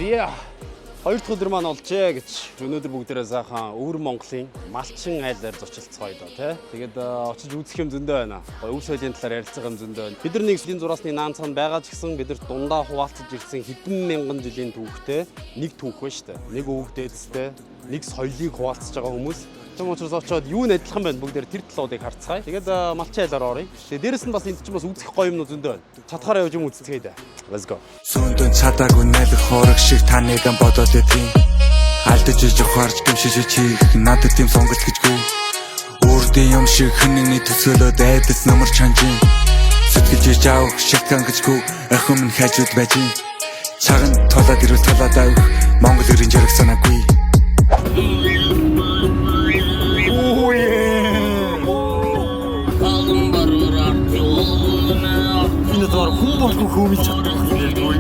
Yeah. Хоёр дахь өдөр маань олжээ гэж өнөөдөр бүгдээрээ сайхан өвөр Монголын малчин айлаар зочилцгоё доо тий. Тэгээд очиж үзэх юм зөндөө байна. Өв соёлын талаар ярилцах юм зөндөө байна. Бид нар нэг эдийн зураасны наанцхан байгаа ч гэсэн бид нар дундаа хуваалцаж ирсэн хэдэн мянган жилийн түүхтэй нэг түүх байна шүү дээ. Нэг өвөг дээдстэй нэг соёлыг хуваалцаж байгаа хүмүүс. Тэм учраас очоод юу н адилхан байна бүгдээр тэр талуудыг харцгаая. Тэгээд малчин айлаар оръё. Тэгээд дээрэс нь бас энд чинь бас үзэх гоё юмнууд зөндөө байна. Чадхаараа явж юм үзцгээе дээ. Let's go. Сүндэн цадаагүй нэлэх хорог шиг таныг бодоод идэв. Алдаж иж ухаарч гэмшиж чих надад тийм сонголт гэжгүй. Үрдийн юм шиг хинний төсөөлөд айдас номер чанжин. Сэтгэлж иж авах шигтан гэжгүй охин минь хажууд байж. Цагаан толоод ирвэл толоод авах Монгол ирэн жирэх санаагүй. Энэ доор хүн болгүй хөөмж чадахгүй хэлдэггүй.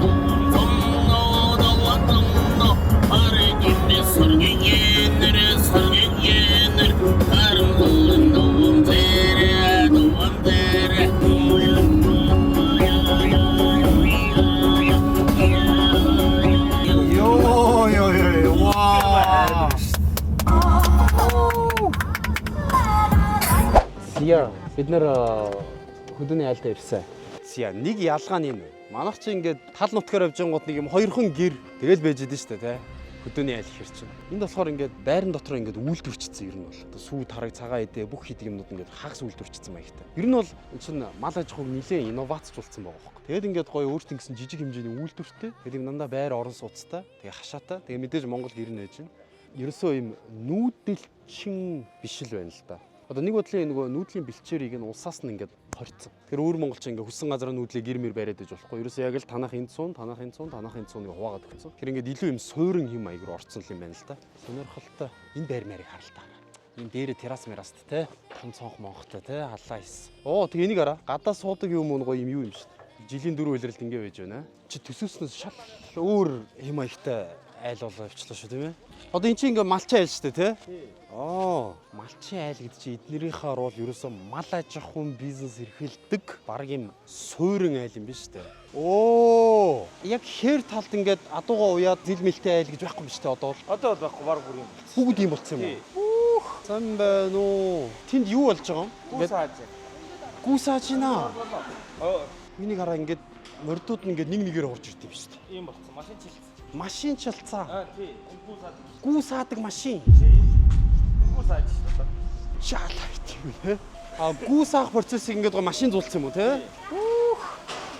Яа, бид нэр хөдөөний айлдаа ирсэн. Зя нэг ялгаа нь юм. Манайх чи ингээд тал нутгаар явж байгаа нэг юм хоёрхан гэр тэгэл байж идэв штэ тий. Хөдөөний айл ихэр чинь. Энд болохоор ингээд байран дотор ингээд үйлдвэрчсэн ер нь бол. Одоо сүү тараг цагаан идэ бүх хийдэг юмнууд ингээд хагас үйлдвэрчсэн маягтай. Ер нь бол энэ чинь мал аж ахуйг нэлээд инновацчлуулсан байгаа байхгүй. Тэгэд ингээд гоё өөрт ингэсэн жижиг хэмжээний үйлдвэртэй. Тэгээд дандаа байр орон сууцтай. Тэгээ хашаатай. Тэгээ мэдээж Монгол гэр нь байж байна. Ерөөсөө юм нүүдэлчин биш л байна л да. Одоо нэг бодлын нөгөө нүүдлийн бэлчээрийг нь улсаас нь ингээд хорцсон. Тэр өөр монголчин ингээд хүссэн газараа нүүдлээ гэр мэр бариад иж болохгүй. Ерөөсөө яг л танах энэ цуун нэг хуваагаад өгсөн. Тэр ингээд илүү юм суурин юм аягаар орцсон юм байна л да. Сонирхолтой. Энэ байр мэрийг харалтаа. Энэ дээрээ террас мираст те. Том цонх монхтой те. Халаа ис. Оо тэг энийг хараа. Гадаа суудаг юм уу гоё юм шүү дээ. Жилийн 4 үйлрэлт ингэ байж байна. Чи төсөөснөөс шал өөр юм аягтай айл болоо явчлаа шүү тийм ээ. Одоо эн чинь ингээ малчин айл шүү дээ те. Оо, малчин айл гэдэг чи эднэрийнхээ бол ерөөсөө мал аж ахуйн бизнес эрхэлдэг баг юм суурин айл юм биш үү? Оо, яг хэр талд ингээд адуугаа уяад зил мэлтэй айл гэж байхгүй юм шүү дээ одоо бол. Одоо бол байхгүй баг бүр юм. Бүгд юм болцсон юм уу? Зам байна уу? Тэнд юу болж байгаа юм? Гүсааж. Гүсааж байна. Миний хараа ингээд мордууд нь ингээд нэг нэгээр орж ирд юм шүү дээ. Ийм болцсон. Машин чилсэн. Машин чилцаа. Тий. Гүсаадаг. Гүсаадаг машин. Гүсааж шүү дээ. Шаалаа тийм ээ. Гүсаах процессыг ингээд машин зулцсан юм уу те?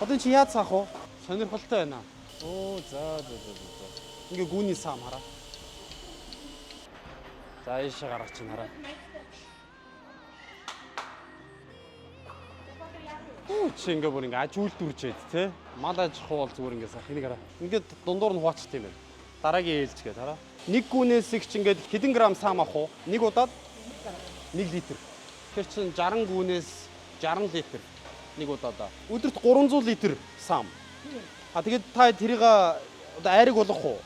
Одоо чи яаж саах вэ? Сонирхолтой байна. Оо за. Ингээ гүний саам хараа. За ийшээ гаргач чинь хараа. Чи ингээ бүр ингээ аж үйлдвэрчээд те. Мал аж ахуй бол зүгээр ингээ сах. Энийг хараа. Ингээд дундуур нь хуваачт юм байна. Дараагийн ээлж гээд хараа. Нэг гүнээс их чи ингээд хэдэн грамм саам авах уу? Нэг удаад 1 литр. Тэр чин 60 гүнээс 60 литр нэг удаадаа. Өдөрт 300 литр саам. Тэгээд та тэрийг одоо айрыг болгох уу?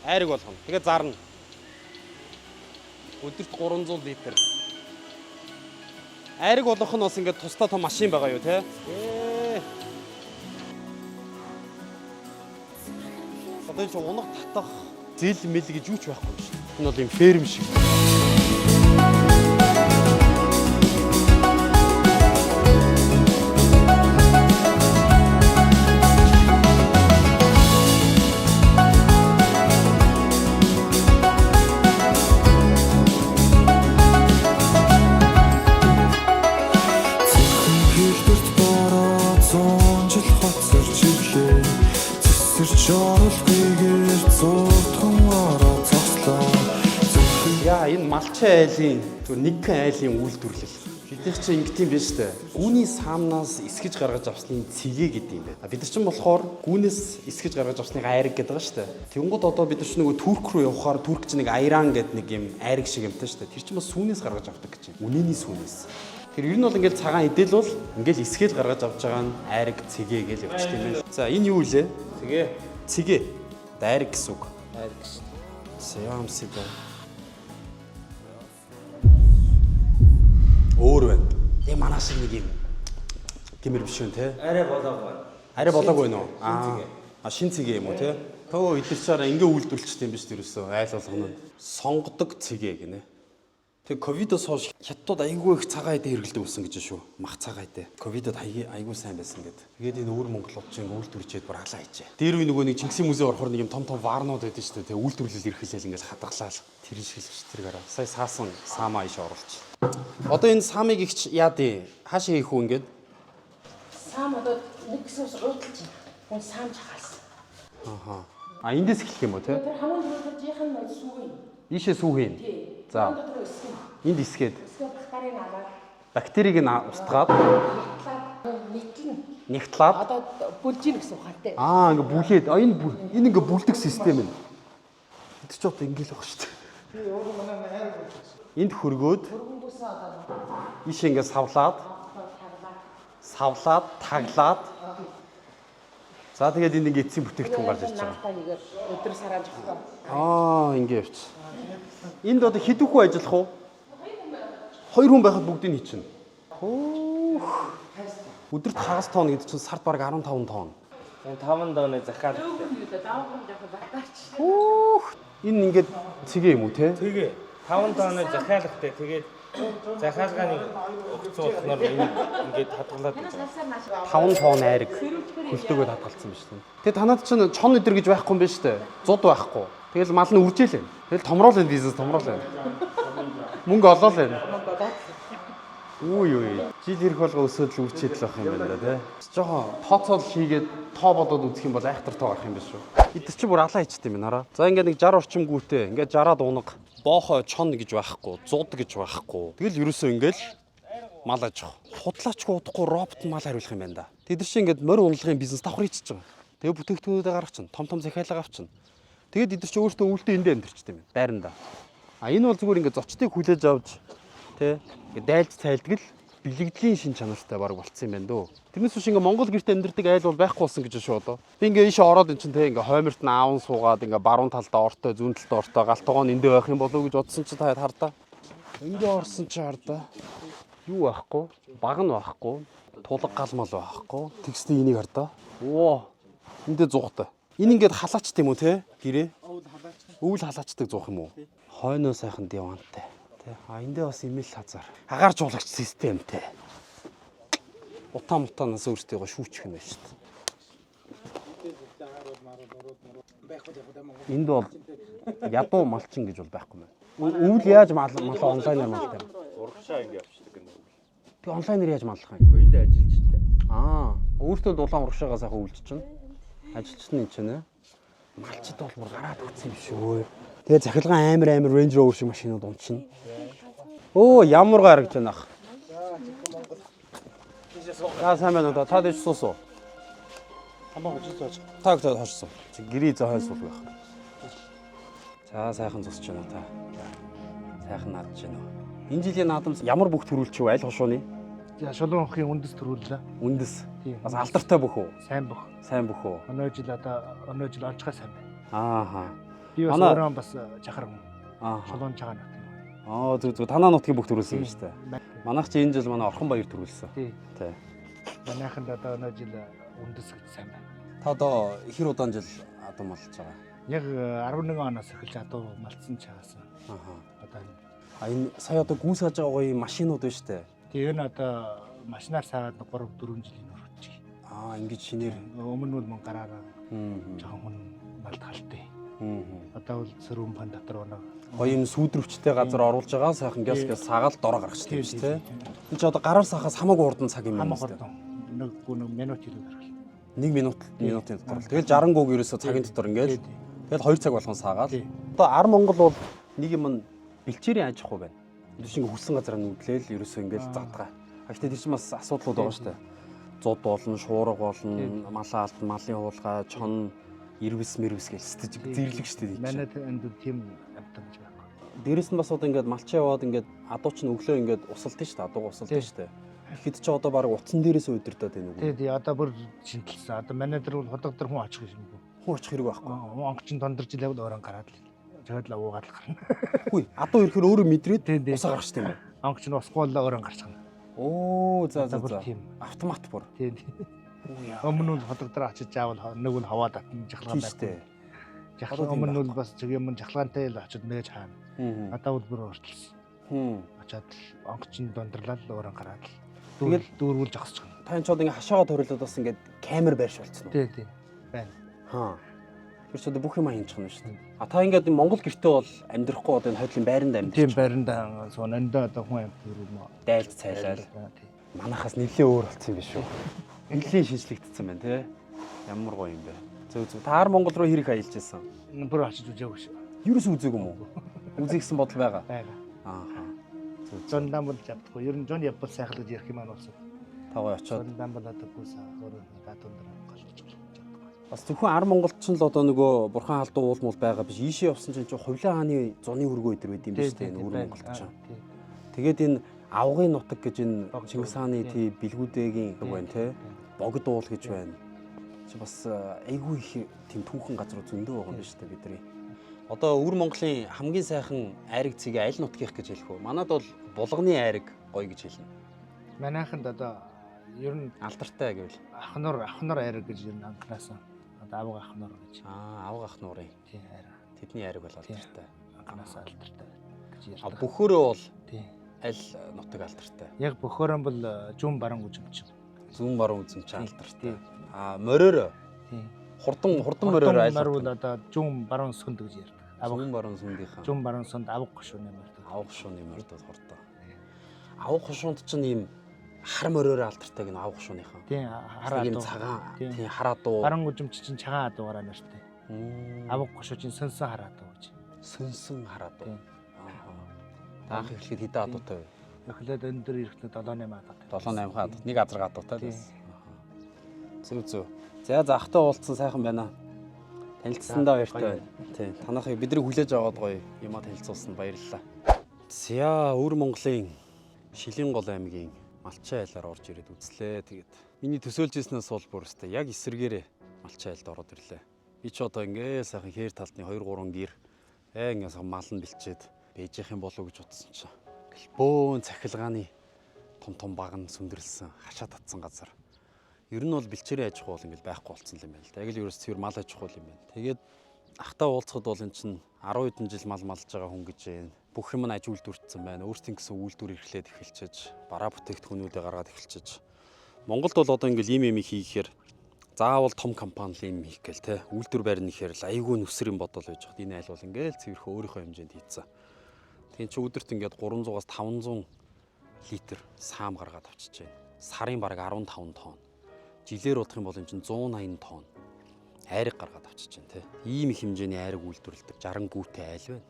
Айрыг болгоно. Тэгээд зарна. Өдөрт 300 литр. Айрыг болгох нь бас ингээд тусдаа том машин байгаа юу те? Одоо чи унах татах зэл мэл гэж юу ч байхгүй шүү. Энэ бол юм ферм шиг. Яа энэ малчин айлын зүгээр нэгэн айлын үйлдвэрлэл. Бид нар чинь ингэдэм биш үү? Гүүний саамнаас эсгэж гаргаж авсны цэгээ гэдэг юм байна. Бид нар чинь болохоор гүүнээс эсгэж гаргаж авсныг айраг гэдэг байгаа шүү дээ. Тэнгууд одоо бид нар чинь нөгөө Турк руу явахаар Турк чинь нэг айран гэдэг нэг юм айраг шиг юмтай шүү дээ. Тэр чинь бас сүүнээс гаргаж авдаг гэж юм. Үнэний сүүнээс. Тэр ер нь бол ингээл цагаан идэл бол ингээл эсгэж гаргаж авч байгаа нь айраг цэгээ гэж явчихдаг юм байна. За энэ юу вэ? Цэгээ. Айраг гэсэн үг. Айраг гэсэн. Сямсида. Өөр байна. Тэгээ манаас нэг юм гэмэр биш үү те? Арай болоогүй байна. Арай болоогүй нөө. А шин цэгээ юм уу те? Төө идэрчээр ингээ үйлдвэрлэжтэй юм биш үү ерөөсөө айл болгоно. Сонгодог цэгээ гинэ. Тэг ковидоос хойш хятадууд айгүй их цагаан эдэ хэрэгэлдэг болсон гэж шүү. Мах цагаан эдэ. Ковидод айгүй сайн байсан гэд. Тэгээд энэ өөр монголууд чинь үйлдвэрлэжээд бүр халаа хийжээ. Дээр үе нөгөө нэг Чингисийн музей орохоор нэг юм том варнууд байдсан шүү дээ. Тэг үйлдвэрлэл эрхлээл ингээл хадгалаа. Тэр шилжиж тэргээр сая саасан саамаа иш оруулчих. Одоо энэ саамыг ихч яа дээ? Хаашаа хийх үү ингээд? Сам одоо нэг гэсээс уудалж байна. Хүн сам чахалсан. Аха. А эндээс эхлэх юм уу те? Тэр хамгийн түрүүжийнх нь сүүгийн. Ийшээ сүүхийн. За. Дотор өсгөн. Энд исгээд Эсвэл бактери аваад бактерийг нь устгаад нийтлэн. нягтлаад Одоо бүлж ийн гэсэн ухаантай. ингээ бүлээд энэ ингээ бүлдэг систем нь. Эд ч одоо ингээл байгаа шүү дээ. Энд хөргөөд Хөргөн бүсээ одоо ийшээ ингээ савлаад таглаад за тэгээд энд ингээ эцсийн бүтээгдэхүүн гарч ирж байгаа. наалтаа нэгээр өдөр сараа жохоо. Ингээ явч. Энд одоо хэд хүн ажиллах уу? 2 хүн байхад бүгдийг хийчихнэ. Өдөрт хагас тонн гэдэг чинь сард бараг 15 тонн. Энэ 5 дооны захиал. Даавхан жохоо батарч. Энэ ингээд цэгээ юм уу те? Тэгээ 5 дооны захиалгатай. Тэгээд захиалгааны өгцүүлснээр ингээд хадгалаад байж байгаа. 5 тонн айраг хөлтөөгөө хадгалсан биз дээ. Тэгээ танад чинь чон өдр гэж байхгүй юм байна шүү дээ. Зуд байхгүй. Тэгэл мал нь үржээлээ. Тэгэл томроол энэ бизнес томроол байна. Мөнгө олоо л байна. Үгүй. Жил ирэх болго өсөөд л үрчээд л байх юм байна да тий. Жохоо тооцоол хийгээд тоо бодоод үзэх юм бол айхтар тоо гарах юм биш үү? Эд чи бүр алаа ичт юм байна хараа. За ингээд нэг 60 орчим гүйтэй ингээд 60-аад унаг боохоо чон гэж байхгүй, зуд гэж байхгүй. Тэгэл ерөөсөө ингээд мал аж ах. Худлаачгүй удахгүй робот мал хариулах юм байна да. Тэд нар чи ингээд морь унлагын бизнес давхар хийчихэж байгаа. Тэгээ бүтээгдэхүүнүүдээ гаргачихна. Том захиалга авчихна. Тэгээд эд нар чи өөртөө үлдээ эндээ амьдрчтэй юм байна. Байранда. А энэ бол зүгээр ингээд зочдыг хүлээж авч тий ингээд дайлж цайлдгал бэлэгдлийн шин чанартай баг болцсон юм байна дөө. Тэрнээс биш ингээд Монгол гэрт амьдардаг айл бол байхгүй болсон гэж шүү одоо. Би ингээд ийшээ ороод ин чин тий ингээд хойморт нь аавн суугаад ингээд баруун талдаа ортой, зүүн талдаа ортой галтгоо нь эндээ байх юм болов уу гэж бодсон чи та хардаа. Эндээ орсон чи хардаа. Юу байхгүй? Баг нь байхгүй. Тулаг галмал байхгүй. Тэгстэй энийг хардаа. Оо. Эндээ зуухтай. Энэ ингээд халаачт юм уу те? Гэрээ. Өвөл халаачдаг зуух юм уу? Хойноо сайхан дивантай. Тэ. А эндээ бас имэл хазар. Агаар жуулагч системтэй. Утаанаас өөртөө шүүчих юм байна шүү дээ. Энд бол ядуу малчин гэж бол байхгүй мэн. Өвөл яаж мал онлайнаар малтай. Урагшаа ингэ явчихдаг юм. Тэг онлайнаар яаж маллах юм? Энд ажиллажтай. Өөртөө дулаан урагшаагаа сайхан үйлччинь. Ажилчны юм чинь. Малчид бол бүр гараад өгсөн юм шүү. Тэгээ захилгаан амар Range Rover шиг машинууд унчна. Оо ямар гарагч байна ах. За сайн байна уу? Та дэвш суусуу. Хамаа хожиж зааж. Таг хожсон. Чи гэрээ зөө хойс бол байх. За сайхан зусч байна та. Сайхан наадж байна. Энэ жилийн наадамс ямар бүх төрүүлч вэ? Аль хошууны? За шулуун охын үндэс төрүүллээ. Үндэс. Тийм. Бас алдартай бүх үү? Сайн бөх. Сайн бүх үү? Өнөө жил олжгаа сайн байна. Ааха. Би бас Манай- өөрөө бас жахар хүн. Ааха. Шулуун чагаа нот. Зүг танаа нутгийн бүх төрүүлсэн юм шүү дээ. Манайх чи энэ жил манай Орхон баяр төрүүлсэн. Тий. Тий. Манайханд одоо өнөө жил үндэс гэж сайн байна. Та одоо хэр удаан жил адуу малж байгаа? Яг 11 оноос эхэлж адуу малцсан чагаас. Ааха. Одоо А энэ сая одоо гүйс хааж байгаа гоё машинууд байна шүү дээ. тэгээ энэ одоо машинаар саагаад 3-4 жилийн өрөвч. Ингэж шинээр. Өмнө нь мөн гараараа Хм. жоохон хүн малд халтай. Хм. Одоо бол сөрөм пан дотор өнөө Гоё юм сүйдрөвчтэй газар оруулж байгаа сайхан гяс саагаад дороо гаргачихдаг юм шүү дээ. Энд чи одоо гараар сахаас хамаагүй хурдан цаг юм байна хамаг шүү дээ. хурдан нэг минут хэлээд гаргал. 1 минутын дотор л. Тэгэл 60 гуг ерөөсөө цагийн дотор ингээд. Тэгэл 2 цаг болгон саагаад. Тий. Одоо Ар Монгол бол нэг юм бэлчээрийн аж ахуй байна. Тэр чинь хүссэн газараа нүдлээл ерөөсөө ингээд задгаа. Гэхдээ тэр чинь бас асуудлууд байгаа шүү дээ. Зуд болно, шуурга болно, малаа алт, малын хуулгай, чон, ирвэс мэрвэс гэж стэж зэрлэг шүү дээ. Манайд энд тийм амтан гэж байхгүй. Дээрэс нь бас одоо ингээд малчаа яваад ингээд адууч нь өглөө ингээд усалдсан шүү дээ. Адууга усалдсан шүү дээ. Ихэд ч одоо баг утсан дээрээс удирдаад байна уу? Тий, одоо бүр шинжилсэн. Одоо манай дээр бол ходог дээр хүн очих юм шиг. Хүн очих хэрэг байхгүй. Онгоч нь дондарч илээд өөрөө гараад л. Жоод л уугаад л гарна. Хүй, адуу ирэхээр өөрөө мэдрээд Тий, тий. усаа гаргах шүү дээ. Онгоч нь усгүй л өөрөө гарчихна. Оо, за. Тийм. Автомат бүр. Тий. Өмнө нь ходог дээр очиж заавал нэг нь хаваа татна жахлаган байхгүй. Жахлаг өмнө нь бас зэг юм жахлагантай л очиж нээж хаана. Надаа үлбэр ортолсон. Очоод онгоцны донdoрлал өөрөө гараад л. Тэгэл дүүргүүл жогсож байгаа. Та энэ ч одоо ингээ хашаага төрөлөд бас ингээ камер байрш болцсон уу? Тий. Байна. Тэр ч одоо бүх юм хийнчихна шүү дээ. Та ингээд Монгол гэртээ бол амьдрахгүй одоо энэ хойдлын байранд амьд. Тийм байранда суунаанда одоо хүн амьд юм уу? Дайлж цайлал. Манахаас нэлээ өөр болцсон юм биш үү? Нэлээ шинжлэгдсэн байна те. Ямар гоё юм бэ. Зөв. Та Монгол руу хэрэг аялж ирсэн? Бүр очиж үзээгүй шүү. Юурээс үзээгүй юм уу? Үзэхсэн бодол байгаа. Байгаа. Ааха. Зондан бол чаддаггүй. Ер нь зон явбал сайхан л ярих юм аа болсон. Тагой очоод зондан бол одоо бүсаа өөрөө гадуур галж чаддаггүй. бас зөвхөн ар Монголч нь л одоо нөгөө бурхан халдуу уул мул байгаа биш. Ийшээ явсан чинь Хувлаа хааны зуны өргөө өдр байд юм биш үү? Өр Монголд ч. Тэгээд энэ авгын нутаг гэж энэ Чингис хааны тий бэлгүүдэгийн үг байна те. Богд уул гэж байна. Чи бас айгүй их тийм түүхэн газар зөндөө байгаа юм биш үү бидний. Одоо өвөр Монголын хамгийн сайхан айраг цэгээ аль нутгийнх гэж хэлэх үү? Манад бол булганы айраг гоё гэж хэлнэ. Манайханд одоо ер нь Алдартай гэвэл ахнар айраг гэж ер нь анхнаасаа одоо авга ахнар гэж. авга ах нуурын. Тий айраг. Тэдний айраг бол алдартай. Анхнаасаа алдартай гэж ярьдаг. Бөхөрөө бол Тий. аль нутаг алдартай? Яг бөхөрөн бол зүүн баруун үзэмч. Зүүн баруун үзэмч алдартай. Мориор Тий. хурдан мориор айлтар бол одоо зүүн баруун сүнд гэж ярьдаг. Зүүн баруун сүндийнхэн. Зүүн баруун сүнд авга гошууны мөрдөг. Авга гошууны мөрдөд хурдан. Авга гошуунд чинь ийм хар мориор алдартай гэнэ авга гошууныхан. Тий хараа ийм цагаан тий хараа дуу. баруун үзэмч чинь цагаан дуугараа нэртэй. Авга гошуу чинь сөнсөн хараа дуу гэж. Сөнсөн хараа дуу. Таах эхлэхэд хэдэн адуутай вэ? Эхлээд өндөр ирэхдээ 7-8 адуутай. 7-8 адуу. Нэг азар адуутай л байсан. Зөв. За захтай уулзсан сайхан байна. Танилцсандаа баяртай байна. Тийм. Танахыг бидний хүлээж аваад гоё юмаа танилцуулсан баярлалаа. За өвөр Монголын Шилэн гол аймгийн Малчин айлаар орж ирээд үзлээ. Тэгээд миний төсөөлж ирснээс бол бүр өстэй яг эсэргээрээ Малчин айлд ороод ирлээ. Би ч одоо ингээ сайхан хээр талтны 2-3 гэр ингээ сайхан мал нь бэлчээд бэжих юм болов гэж утсан чинь. Бөөн цахилгааны том баг нь сүндэрлсэн хашаа татсан газар. Ер нь бол бэлчээрийн аж ахуй бол ингээл байхгүй болсон юм байна л да. Яг л ерөөс цэвэр мал аж ахуй юм байна. Тэгээд ахтаа уулзахад бол эн чинь 10 хэдэн жил мал малж байгаа хүн гэж байна. Бүх юм нь аж үйлдвэртсэн байна. Өөртөө гэсэн үйлдвэр эрхлээд эхэлчихэж, бараа бүтээгдэхүүнүүдээ гаргаад эхэлчихэж. Монголд бол одоо ингээл ийм хийхээр заавал том компани л ийм хийх гээл те. Үйлдвэр байрны ихээр л айгүй нүсэр юм бодол байж хад. Энэ айл бол ингээл цэвэрхөө өөрийнхөө хэмжээнд хийцэн. Тэгээд чи өдөрт ингээд 300-аас 500 литр саам гаргаад авчиж байна. Сарын бараг 15 тонн. Жилээр удах юм бол энэ чинь 180 тонн айраг гаргаад авчиж байна те. Ийм их хэмжээний айраг үйлдвэрлэдэг 60 гүйтэй айл байна.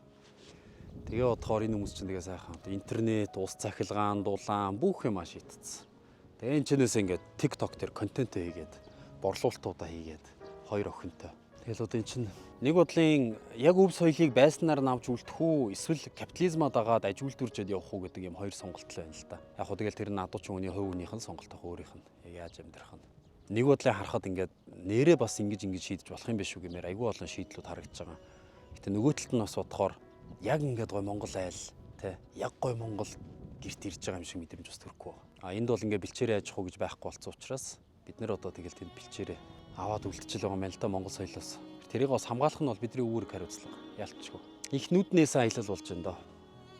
Тэгээ бодохоор энэ хүмүүс чинь тэгээ сайхан интернет, ус цахилгаан, дулаан бүх юм шийтцсэн. Тэгээ энэ чинээс ингээд TikTok дээр контент хийгээд борлуулалтуудаа хийгээд хоёр охинтой. Тэгэл одоо энэ чинь нэг бодлын яг өв соёлыг байснаар навж үлдэх үү эсвэл капитализмад дагаад аж үйлдвэрчэд явах уу гэдэг юм хоёр сонголт л байна л да. Яг хөө тэгэл тэр нь адуучин хүний хувь хүнийх нь сонголт ах өөрийнх нь яг яаж амьдрах нь. Нэг бодлын харахад ингээд нэрээ бас ингэж шийдэж болох юм биш үү гэмээр айгүй олон шийдлүүд харагдаж байгаа. Гэтэ нөгөө талд нь бас бодохоор яг ингээд гой Монгол айл тий яг гой Монгол гэрт ирж байгаа юм шиг мэдрэмж бас төрөхгүй байна. Энд бол ингээд бэлчээрээ аж ахуй гэж байхгүй болсон учраас бид нэр одоо тэгэл тэнд бэлчээрээ аваад үлдчихэл байгаа юм л да Монгол соёлоос. Тэрийг бас хамгаалах нь бол бидний үүрэг хариуцлага ялцчихгүй. Их нүднээс аялал болж байна доо.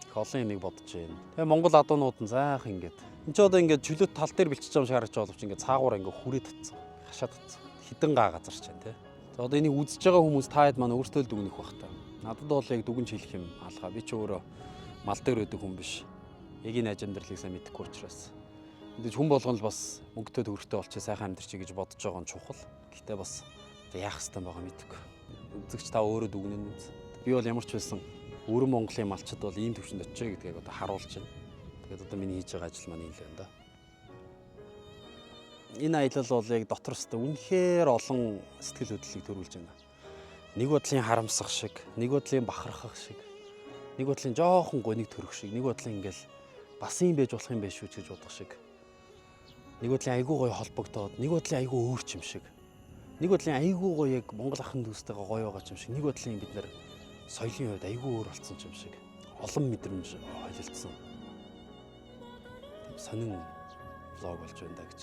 Их олон юмыг бодож байна. Тэгээ Монгол адуунууд нь заах ингээд. Энд ч одоо ингээд чөлөөт тал дээр бэлчиж байгаа юм шиг харагдаж байгаа боловч ингээд цаагуур ингээд хүрээ татсан. Хашаа татсан. Хідэн гаа газар ч байна тий. За одоо энийг үзэж байгаа хүмүүс таад маань өөртөө л дүгнэх бах та. Надад бол яг дүгнж хэлэх юм алгаа. Би ч өөрөө мал дээр өдөг хүн биш. Яг энэ аж амьдралыг сайн мэдэхгүй учраас. Энд хүн болгоно л бас мөнгөтэй төгрөгтэй болчих сайхан амьдрчий гэж бодож байгаа нь чухал. Гэтэ бас яах ёстой байгаа мэдэхгүй. Үзэгч та өөрөө дүгнэн үз. Би бол ямар ч байсан өвөр Монголын малчид бол ийм төвшөнд очиж гэдгийг одоо харуулж байна. Тэгээд одоо миний хийж байгаа ажил маань юм л байна да. Энэ аялал бол яг дотор өстө үнэхээр олон сэтгэл хөдлөлийг төрүүлж байна. Нэг бодлын харамсах шиг, нэг бодлын бахархах шиг, нэг бодлын жоохон гоник төрөх шиг, нэг бодлын ингээл бас юм байж болох юм биш үү гэж бодох шиг. Нэг бодлын айгүй гоё холбогдоод, нэг бодлын айгүй өөрч юм шиг. Нэг бодлын айгүй гоё яг Монгол ахын дүүстэйгээ гоё байгаа юм шиг. Нэг бодлын бид нэр соёлын хувьд айгүй өөр болсон юм шиг. Олон мэдрэмж холилдсон. Сонин влог болж байна да гэж.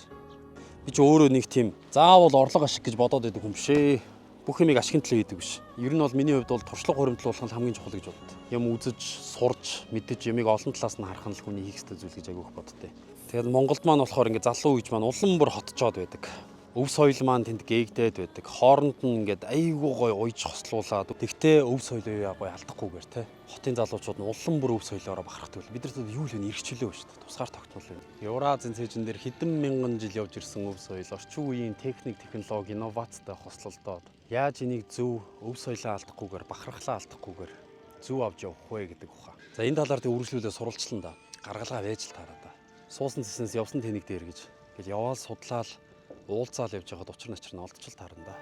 Би ч өөрөө нэг тийм заавал орлого ашиг гэж бодоод байдаг юм шээ. Бүх юмыг ашигын төлөө хийдэг биш. Ер нь бол миний хувьд бол туршлага хуримтлуулах нь хамгийн чухал гэж боддог. Юм үзэж, сурж, мэдэж юмыг олон талаас нь харах нь л хүний хийх ёстой зүйл гэж агиух боддог. Тэгээд Монголд маань болохоор ингээд залуу үеч маань улам бүр хотчоод байдаг. Өв соёл маань тэнд гээгдээд байдаг. Хооронд нь ингээд айгүй гой уйж хослуулаад. Тэгтээ өв соёлоо гоё алдахгүйгээр те. Хотын залуучууд нь улам бүр өв соёлоороо бахархдаг. Бид нар юу л вэ эрхчлөө шүү дээ. Тусгаар тогтмол байна. Евразийн цэжин дээр хэдэн мянган жил явж ирсэн өв соёл, орчин үеийн техник, технологи, инновацтай хослолдоод яаж энийг зөв өв соёлоо алдахгүйгээр бахархлаа алдахгүйгээр зөв авч явах вэ гэдэг ухаан. За энэ талаар тэг үргэлжлүүлээ сурвалжлан да. Гаргалгаа вэж л таараа да. Суусан цэснээс явсан тэнийг дээр гэж. Тэгэл яваал судлаал уулзаал явж байгаад учир начир нь олдчил таарна да.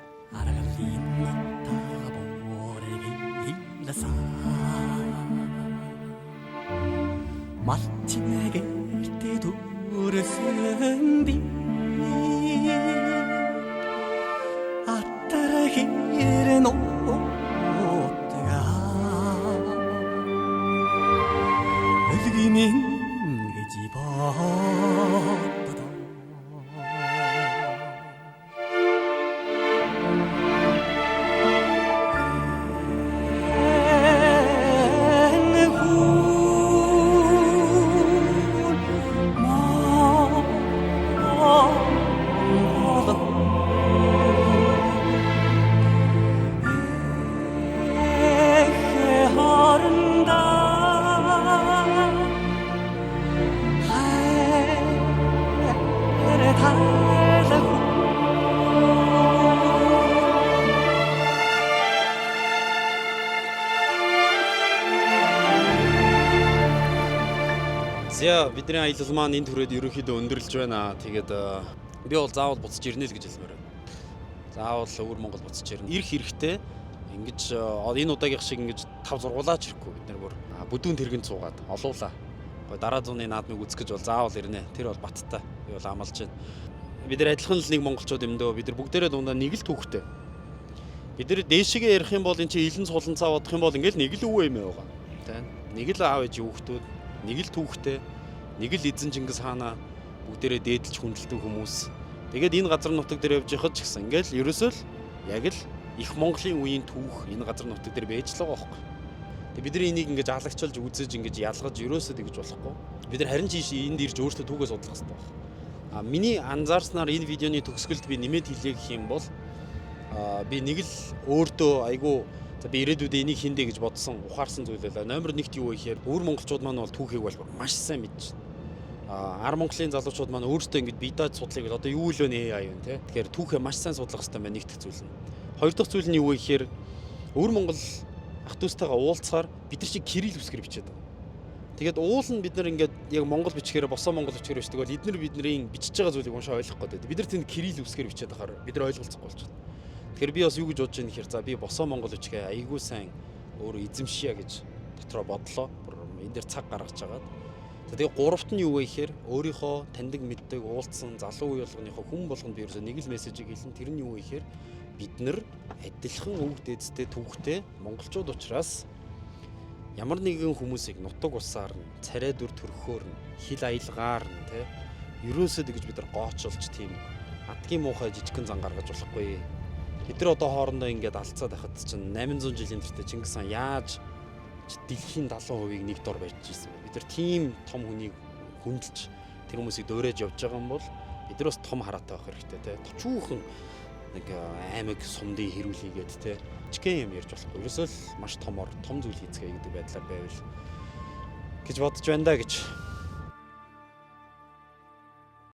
За бидний аялал маань энэ төрөд ерөнхийдөө өндөрлж байна. Тэгээд би бол заавал буцаж ирнэ л гэж хэлмээр байна. Заавал өвөр Монгол буцаж ирнэ. Ирэх хэрэгтэй. Ингэж энэ удаагийнх шиг ингэж 5 сургуулаач ирэхгүй бид нар бүр бүдүүн тэргэнд суугаад олуулаа. Дараа зууны наадмыг үзэх гэж бол заавал ирнэ. Тэр бол баттай. Би бол амлаж байна. Бид нар адилхан л нэг монголчууд юм дөө. Бид нар бүгдээрээ дундаа нэг л түүхтэй. Бид нар дээшгээ ярих юм бол энэ чинь илэн сулан цаа бодох юм бол ингээл нэг л өвөө юм байгаа. Тэ. Нэг л аав ээж хүүхдүүд, нэг л түүхтэй, нэг л эзэн Чингис хаанаа бүгдээрээ дээдэлж хүндэлдэг хүмүүс. Тэгээд энэ газар нутаг дээр явж байхад ч гэсэн ингээл ерөөсөө л яг л их Монголын үеийн түүх энэ газар нутаг дээр байж л байгаа байхгүй. Тэгээд бид нар энийг ингэж алагчилж үзэж ингэж ялгаж ерөөсөө тэгж болохгүй. Бид нар харин ч энд ирж өөртөө түүхээ судлах хэрэгтэй байна. Миний анзаарснаар энэ видеоны төгсгөлд би нэмээд хэлье гэх юм бол би нэг л өөртөө айгүй би ирээдүйдээ энийг хийндэ гэж бодсон ухаарсан зүйл байлаа. Номер 1-т юу вэ гэхээр өвөр монголчууд маань бол түүхийг бол маш сайн мэдж байна. Ар Монголын залуучууд маань өөрсдөө ингэж бие дааж судлыг одоо юу л вэ AI юм те. Тэгэхээр түүхээ маш сайн судлах хэрэгтэй байна нэг дэх зүйл нь. Хоёр дахь зүйл нь юу вэ гэхээр өвөр Монгол ах дүүстайгаа уулзахаар бид нар шиг кирилл үсгээр бичээд байна. Тэгээд уул нь бид нар ингээд яг монгол бичгээр босоо монгол бичгээр бичдэг бол эдгээр бидний бичиж байгаа зүйлийг уншаа ойлгох гэдэг. Бид нар тэнд кирилл үсгээр бичээд байхаар бид нар ойлголцохгүй болчихно. Тэгэхээр би бас юу гэж бодож байна гэхээр за би босоо монгол бичгээ айгүй сайн өөрөө эзэмшия гэж дотроо бодлоо. Энэ дээр цаг гаргаж агаад. За тэгээ гуравт нь юу вэ гэхээр өөрийнхөө таньдаг мэддэг уулзсан залуу үе болгоныхоо хүн болгонд би ерөөсөө нэг л мессежийг хэлэн тэр нь юу вэ гэхээр бид нар адилхан өвөг дээдстэй түүхтэй монголчууд учраас ямар нэгэн хүмүүсийг нутаг усаар нь царай дүр төрхөөр нь хил аялгаар нь те ерөөсөө тэгж бид нар гоочолж тийм адгийн муухай жижигхэн зан гаргаж болохгүй. Бид нар одоо хоорондоо ингээд алцаад байхад чинь 800 жилийн тэртээ Чингис хаан яаж дэлхийн 70%-ийг нэг дор байж ирсэн бэ? Бид нар тийм том хүнийг хүндэлж тэр хүмүүсийг дөөрэж явж байгаа юм бол бид нар бас том хараатай байх хэрэгтэй те. Товчүүхэн нэг аймаг сумдын хэрүүлийгээд те чигэн юм ярьж болохгүй. Ерөөсөө л маш томор том зүйл хийцгээе гэдэг байдлаар байвал гэж бодож байна да гэж.